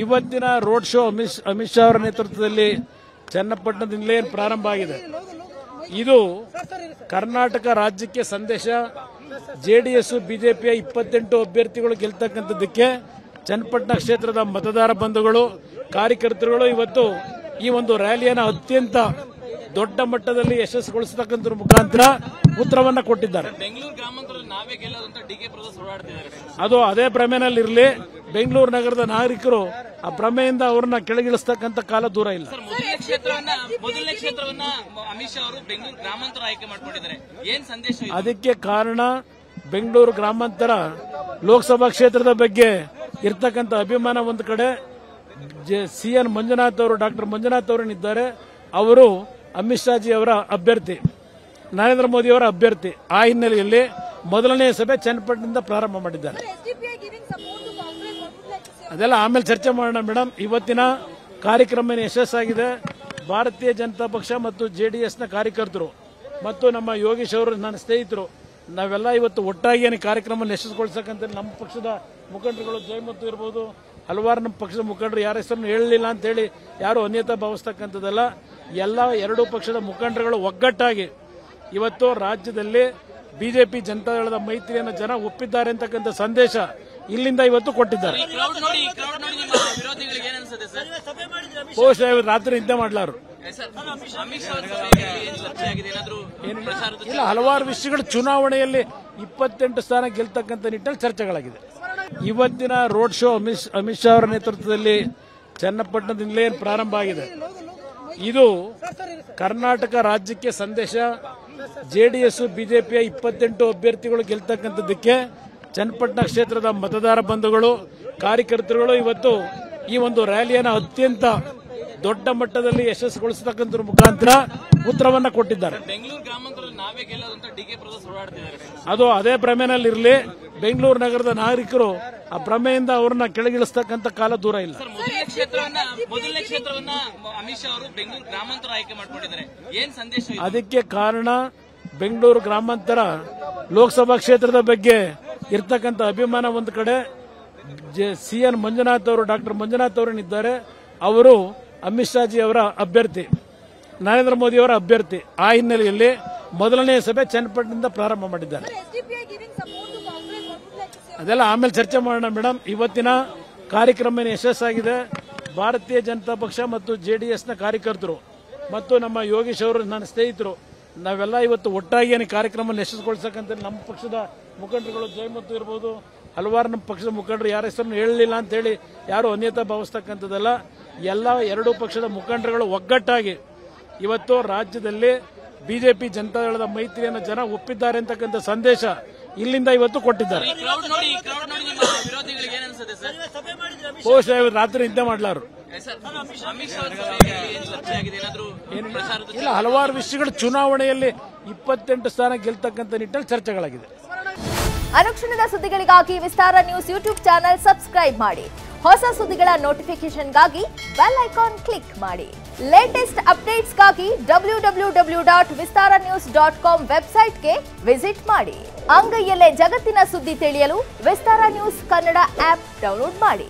ಇವತ್ತಿನ road show Amit Shah ಅವರ ನೇತೃತ್ವದಲ್ಲಿ ಚನ್ನಪಟ್ಟಣದಿಂದಲೇ ಪ್ರಾರಂಭ ಆಗಿದೆ. ಇದು ಕರ್ನಾಟಕ ರಾಜ್ಯಕ್ಕೆ ಸಂದೇಶ. ಜೆಡಿಎಸ್ ಬಿಜೆಪಿಯ 28 ಅಭ್ಯರ್ಥಿಗಳು ಗೆಲ್ತಕ್ಕಂಥದ್ದಕ್ಕೆ ಚನ್ನಪಟ್ಟಣ ಕ್ಷೇತ್ರದ ಮತದಾರ ಬಂಧುಗಳು ಕಾರ್ಯಕರ್ತರುಗಳು ಇವತ್ತು ಈ ಒಂದು ರ್ಯಾಲಿಯನ್ನು ಅತ್ಯಂತ ದೊಡ್ಡ ಮಟ್ಟದಲ್ಲಿ ಯಶಸ್ವಿಗೊಳಿಸತಕ್ಕಂಥ ಮುಖಾಂತರ ಉತ್ತರವನ್ನ ಕೊಟ್ಟಿದ್ದಾರೆ. ಅದು ಅದೇ ಭ್ರಮೆನಲ್ಲಿ ಇರಲಿ. ಬೆಂಗಳೂರು ನಗರದ ನಾಗರಿಕರು ಆ ಭ್ರಮೆಯಿಂದ ಅವರನ್ನ ಕೆಳಗಿಳಿಸತಕ್ಕಂಥ ಕಾಲ ದೂರ ಇಲ್ಲ. ಅದಕ್ಕೆ ಕಾರಣ ಬೆಂಗಳೂರು ಗ್ರಾಮಾಂತರ ಲೋಕಸಭಾ ಕ್ಷೇತ್ರದ ಬಗ್ಗೆ ಇರ್ತಕ್ಕಂಥ ಅಭಿಮಾನ ಒಂದು ಕಡೆ. ಸಿಎನ್ ಮಂಜುನಾಥ್ ಅವರು ಡಾಕ್ಟರ್ ಮಂಜುನಾಥ್ ಅವರೇನಿದ್ದಾರೆ ಅವರು ಅಮಿತ್ ಶಾಜಿ ಅವರ ಅಭ್ಯರ್ಥಿ, ನರೇಂದ್ರ ಮೋದಿ ಅವರ ಅಭ್ಯರ್ಥಿ. ಆ ಹಿನ್ನೆಲೆಯಲ್ಲಿ ಮೊದಲನೇ ಸಭೆ ಚನ್ನಪಟ್ಟಣದಿಂದ ಪ್ರಾರಂಭ ಮಾಡಿದ್ದಾರೆ. ಅದೆಲ್ಲ ಆಮೇಲೆ ಚರ್ಚೆ ಮಾಡೋಣ ಮೇಡಮ್. ಇವತ್ತಿನ ಕಾರ್ಯಕ್ರಮ ಯಶಸ್ಸಾಗಿದೆ. ಭಾರತೀಯ ಜನತಾ ಪಕ್ಷ ಮತ್ತು ಜೆಡಿಎಸ್ನ ಕಾರ್ಯಕರ್ತರು ಮತ್ತು ನಮ್ಮ ಯೋಗೇಶ್ ಅವರು ನನ್ನ ಸ್ನೇಹಿತರು ನಾವೆಲ್ಲ ಇವತ್ತು ಒಟ್ಟಾಗಿ ಕಾರ್ಯಕ್ರಮ ಯಶಸ್ವಿಗೊಳಿಸಕ್ಕಂತ ನಮ್ಮ ಪಕ್ಷದ ಮುಖಂಡರುಗಳು ಜಯಮತ್ತು ಇರಬಹುದು, ಹಲವಾರು ನಮ್ಮ ಪಕ್ಷದ ಮುಖಂಡರು ಯಾರ ಹೆಸರನ್ನು ಹೇಳಲಿಲ್ಲ ಅಂತ ಹೇಳಿ ಯಾರು ಅನ್ಯತಾ ಭಾವಿಸ್ತಕ್ಕಂಥದ್ದಲ್ಲ. ಎಲ್ಲ ಎರಡೂ ಪಕ್ಷದ ಮುಖಂಡರುಗಳು ಒಗ್ಗಟ್ಟಾಗಿ ಇವತ್ತು ರಾಜ್ಯದಲ್ಲಿ ಬಿಜೆಪಿ ಜನತಾದಳದ ಮೈತ್ರಿಯನ್ನು ಜನ ಒಪ್ಪಿದ್ದಾರೆ ಅಂತಕ್ಕಂಥ ಸಂದೇಶ ಇಲ್ಲಿಂದ ಇವತ್ತು ಕೊಟ್ಟಿದ್ದಾರೆ. ಬಹುಶಃ ರಾತ್ರಿ ನಿದ್ದೆ ಮಾಡಲಾರು. ಇಲ್ಲ, ಹಲವಾರು ವಿಷಯಗಳು ಚುನಾವಣೆಯಲ್ಲಿ 28 ಸ್ಥಾನ ಗೆಲ್ತಕ್ಕಂಥ ನಿಟ್ಟಿನಲ್ಲಿ ಚರ್ಚೆಗಳಾಗಿದೆ. ಇವತ್ತಿನ ರೋಡ್ ಶೋ ಅಮಿತ್ ಶಾ ಅವರ ನೇತೃತ್ವದಲ್ಲಿ ಚನ್ನಪಟ್ಟಣದಿಂದಲೇ ಪ್ರಾರಂಭ ಆಗಿದೆ. ಇದು ಕರ್ನಾಟಕ ರಾಜ್ಯಕ್ಕೆ ಸಂದೇಶ. ಜೆಡಿಎಸ್ ಬಿಜೆಪಿಯ 28 ಅಭ್ಯರ್ಥಿಗಳು ಗೆಲ್ತಕ್ಕಂಥದ್ದಕ್ಕೆ ಚನ್ನಪಟ್ಟಣ ಕ್ಷೇತ್ರದ ಮತದಾರ ಬಂಧುಗಳು ಕಾರ್ಯಕರ್ತರುಗಳು ಇವತ್ತು ಈ ಒಂದು ರ್ಯಾಲಿಯನ್ನು ಅತ್ಯಂತ ದೊಡ್ಡ ಮಟ್ಟದಲ್ಲಿ ಯಶಸ್ವಿಗೊಳಿಸತಕ್ಕಂಥ ಮುಖಾಂತರ ಉತ್ತರವನ್ನ ಕೊಟ್ಟಿದ್ದಾರೆ. ಅದು ಅದೇ ಭ್ರಮೆನಲ್ಲಿ ಇರಲಿ. ಬೆಂಗಳೂರು ನಗರದ ನಾಗರಿಕರು ಆ ಭ್ರಮೆಯಿಂದ ಅವರನ್ನ ಕೆಳಗಿಳಿಸತಕ್ಕಂಥ ಕಾಲ ದೂರ ಇಲ್ಲ. ಅದಕ್ಕೆ ಕಾರಣ ಬೆಂಗಳೂರು ಗ್ರಾಮಾಂತರ ಲೋಕಸಭಾ ಕ್ಷೇತ್ರದ ಬಗ್ಗೆ ಇರ್ತಕ್ಕಂಥ ಅಭಿಮಾನ ಒಂದು ಕಡೆ. ಸಿಎನ್ ಮಂಜುನಾಥ್ ಅವರು ಡಾಕ್ಟರ್ ಮಂಜುನಾಥ್ ಅವರೇನಿದ್ದಾರೆ ಅವರು ಅಮಿತ್ ಶಾಜಿ ಅವರ ಅಭ್ಯರ್ಥಿ, ನರೇಂದ್ರ ಮೋದಿ ಅವರ ಅಭ್ಯರ್ಥಿ. ಆ ಹಿನ್ನೆಲೆಯಲ್ಲಿ ಮೊದಲನೇ ಸಭೆ ಚನ್ನಪಟ್ಟಣದಿಂದ ಪ್ರಾರಂಭ ಮಾಡಿದ್ದಾರೆ. ಅದೆಲ್ಲ ಆಮೇಲೆ ಚರ್ಚೆ ಮಾಡೋಣ ಮೇಡಮ್. ಇವತ್ತಿನ ಕಾರ್ಯಕ್ರಮ ಯಶಸ್ಸಾಗಿದೆ. ಭಾರತೀಯ ಜನತಾ ಪಕ್ಷ ಮತ್ತು ಜೆಡಿಎಸ್ನ ಕಾರ್ಯಕರ್ತರು ಮತ್ತು ನಮ್ಮ ಯೋಗೇಶ್ ಅವರು ನನ್ನ ಸ್ನೇಹಿತರು ನಾವೆಲ್ಲ ಇವತ್ತು ಒಟ್ಟಾಗಿ ಕಾರ್ಯಕ್ರಮ ಯಶಸ್ವಿಗೊಳಿಸಕ್ಕಂತ ನಮ್ಮ ಪಕ್ಷದ ಮುಖಂಡರುಗಳು ಜಯಮತ್ತು ಇರಬಹುದು, ಹಲವಾರು ನಮ್ಮ ಪಕ್ಷದ ಮುಖಂಡರು ಯಾರ ಹೆಸರನ್ನು ಹೇಳಲಿಲ್ಲ ಅಂತ ಹೇಳಿ ಯಾರು ಅನ್ಯತಾ ಭಾವಿಸ್ತಕ್ಕಂಥದ್ದಲ್ಲ. ಎಲ್ಲ ಎರಡೂ ಪಕ್ಷದ ಮುಖಂಡರುಗಳು ಒಗ್ಗಟ್ಟಾಗಿ ಇವತ್ತು ರಾಜ್ಯದಲ್ಲಿ ಬಿಜೆಪಿ ಜನತಾದಳದ ಮೈತ್ರಿಯನ್ನು ಜನ ಒಪ್ಪಿದ್ದಾರೆ ಅಂತಕ್ಕಂಥ ಸಂದೇಶ ಇಲ್ಲಿಂದ ಇವತ್ತು ಕೊಟ್ಟಿದ್ದಾರೆ. ಬಹುಶಃ ರಾತ್ರಿ ನಿದ್ದೆ ಮಾಡಲಾರು. ಇಲ್ಲ, ಹಲವಾರು ವಿಷಯಗಳು ಚುನಾವಣೆಯಲ್ಲಿ 28 ಸ್ಥಾನ ಗೆಲ್ತಕ್ಕಂಥ ನಿಟ್ಟಿನಲ್ಲಿ ಚರ್ಚೆಗಳಾಗಿದೆ. ಅನುಕ್ಷಣದ ಸುದ್ದಿಗಳಿಗಾಗಿ ವಿಸ್ತಾರ ನ್ಯೂಸ್ ಯೂಟ್ಯೂಬ್ ಚಾನೆಲ್ ಸಬ್ಸ್ಕ್ರೈಬ್ ಮಾಡಿ. ಹೊಸ ಸುದ್ದಿಗಳ ನೋಟಿಫಿಕೇಶನ್ಗಾಗಿ ಬೆಲ್ ಐಕಾನ್ ಕ್ಲಿಕ್ ಮಾಡಿ. ಲೇಟೆಸ್ಟ್ ಅಪ್ಡೇಟ್ಸ್ಗಾಗಿ www.vistaranews.com ವೆಬ್ಸೈಟ್ಗೆ ವಿಸಿಟ್ ಮಾಡಿ. ಅಂಗೈಯಲ್ಲೇ ಜಗತ್ತಿನ ಸುದ್ದಿ ತಿಳಿಯಲು ವಿಸ್ತಾರ ನ್ಯೂಸ್ ಕನ್ನಡ ಆಪ್ ಡೌನ್ಲೋಡ್ ಮಾಡಿ.